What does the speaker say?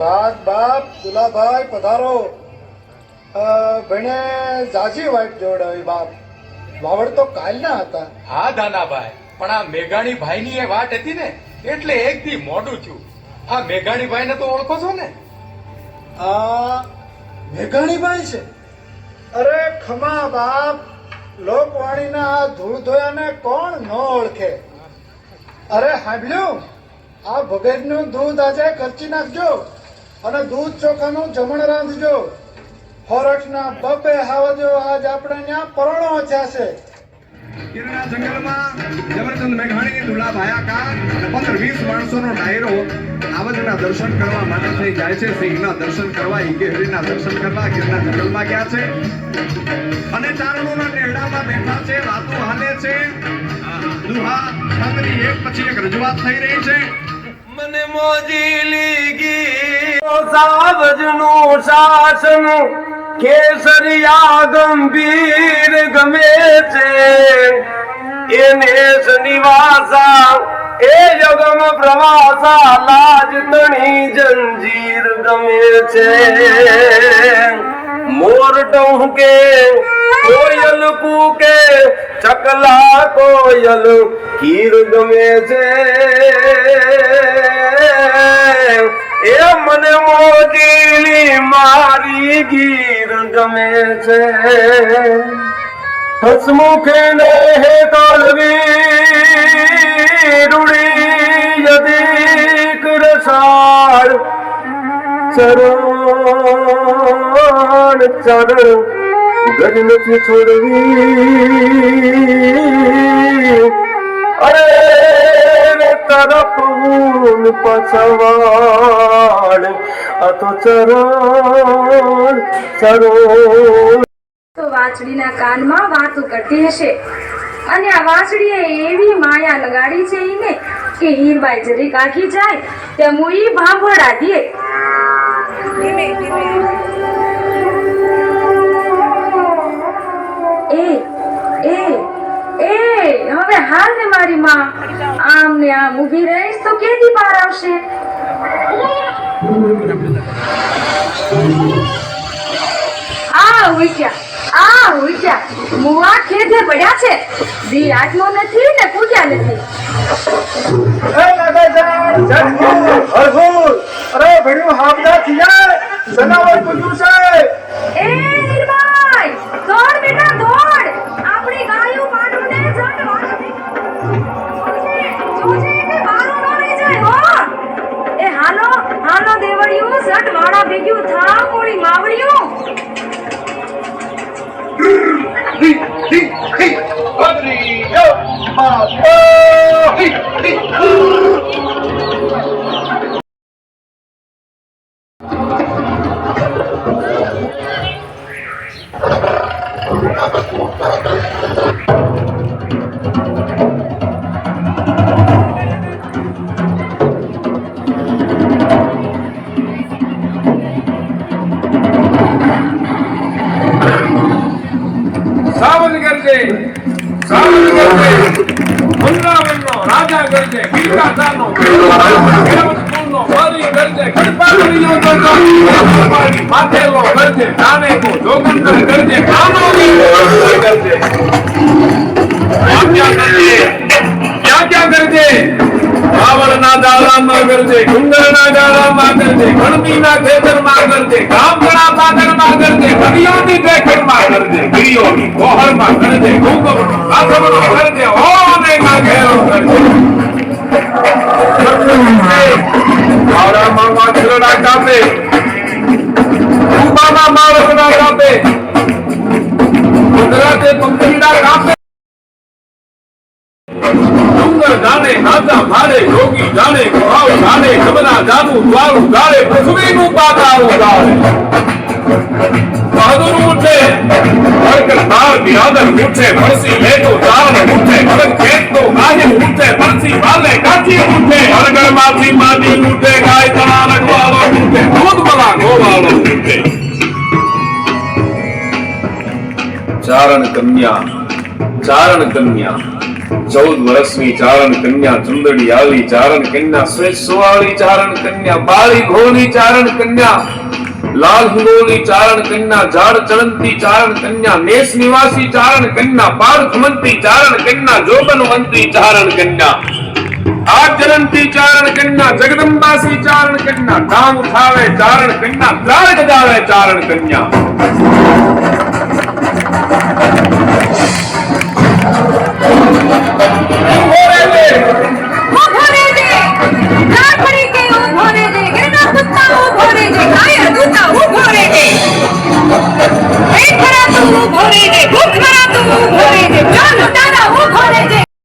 બાપ દુલાભાઈ પધારો. ભણે જાજી વાઈટ જોડાવી બાપ. વાવડ તો કાલના હતા. હા દાનાભાઈ, પણ આ મેઘાણી ભાઈ ની એ વાત હતી ને એટલે એક દી મોડું થયું. આ મેઘાણી ભાઈ ને તો ઓળખો છો ને? આ મેઘાણીભાઈ છે? અરે ખમા બાપ, લોકવાણીના આ ધૂળ ધોયાને કોણ ન ઓળખે. અરે સાંભળ્યું, આ ભગતનું દૂધ આજે ખર્ચી નાખજો અને દૂધ ચોખાનું જમણ રાંધજો. હોરઠના બબે હાવજો આજ આપણે ત્યાં પરણો થયા છે. ગીરના જંગલમાં જબરજસ્ત મેઘાણીની દુલા ભાયા કા 15-20 માણસોનો ડાયરો આવજના દર્શન કરવા માટે થઈ જાય છે. સિંહના દર્શન કરવા, ઈગેહરીના દર્શન કરવા ગીરના જંગલમાં ગયા છે અને ચારણોના નેરડામાં બેઠા છે, વાતો હાલે છે. દુહા સંતની એક પછી એક રજૂઆત થઈ રહી છે. મને મોજી લીગી સાવજનું શાસન કેસરિયા ગંભીર ગમે છે. એને નિવાસા એ યુગમ પ્રવાસા લાજ તણી જંજીર ગમે છે. મોર ટહુકે કોયલ કૂકે ચકલા કોયલ કીર ગમે છે. એ મને મોજીલી મારી ગીર ગમે છે. હસમુખે ને કાલવી રૂડી યદિક રસાળ ચરણ ચરણ ગજ નથી છોડવી. અરે તરફ પછવાડ અતો ચરણ ચરણ. તો વાછડીના કાનમાં વાતો કરતી હશે અને આ વાછડીએ એવી માયા લગાડી છે એને કે હીરબાઈ જરી કાકી જાય તે મુઈ ભાંભળા દે. હવે હાલ ને મારી માં આમ ને આમ ઊભી રહીશ તો કેદી પાર આવશે? મુવા ખેધે પડ્યા છે. દી આટલો નથી ને પૂજ્યા નથી. અરે ભણ્યું હાબદા થી જાય જનાવર પૂજ્યું છે. એ હીરબાઈ દોડ બેટા દોડ, આપણી ગાયું પાડું ને જટ વાળી જોજે કે બારો ન રહી જાય હો. એ હાલો હાલો દેવડિયું, જટ વાળા ભેગ્યું થા મોડી માવડિયું. સાવન કરજે વૃંદાવનનો રાજા કરજે, ગીરગાથાનો નો વારી કરજે, કડપાડીનો કરજો, માથેલો કરજે, જાનેકો જોગંદર કરજે, કાનો કરજે. ક્યાં કરજે? બાવળના દાળામાં કરજે, ડુંગરના દાળામાં કરજે, ગણપીના ખેતરમાં કરજે, ગામડા પાદરમાં કરજે, ગરિયોની પેખરમાં કરજે, ગિરિયોની કોહળમાં કરજે, ગુગમનો લાથમનો કરજે, ઓને ઘેરો કરજે. મારામાં માછરડા કાપે, ઉબામાં માળવડા કાપે, ગુજરાતે પંખીડા કાપે. જાણે નાચા ભાડે, યોગી જાણે કોહાવ જાણે, જમના જાનું દ્વારું જાણે, પૃથ્વીનું પાતાળું જાણે. બહાદુર ઉઠે વળકર તાર બિરાદર ઉઠે, ફરસી લેતો ચારણ ઉઠે, ભરત ખેતનો ગાહિર ઉઠે, ફરસી વાલે કાચી ઉઠે, હરગર માંથી માની ઉઠે, ગાય તણા રખવાળો ઉઠે, દૂધ બલા ગોવાળો ઉઠે. ચારણ કન્યા 14 વર્ષની ચારણ કન્યા ચુંદડી આલી ચારણ કન્યા શ્વેત સુવાળી ચારણ કન્યા બાળી ઘોળી ચારણ કન્યા લાલ હિંગોળી ચારણ કન્યા ઝાડ ચડંતી ચારણ કન્યા નેસ નિવાસી ચારણ કન્યા પાર્થ મંત્રી ચારણ કન્યા જોબન મંત્રી ચારણ કન્યા આગ જરંતી ચારણ કન્યા જગદંબાસી ચારણ કન્યા કામ ઉઠાવે ચારણ કન્યા ત્રાળ ગજાવે ચારણ કન્યા ભૂખ મરા તું ભોરે દે ચાલ તારા હું ભોરે દે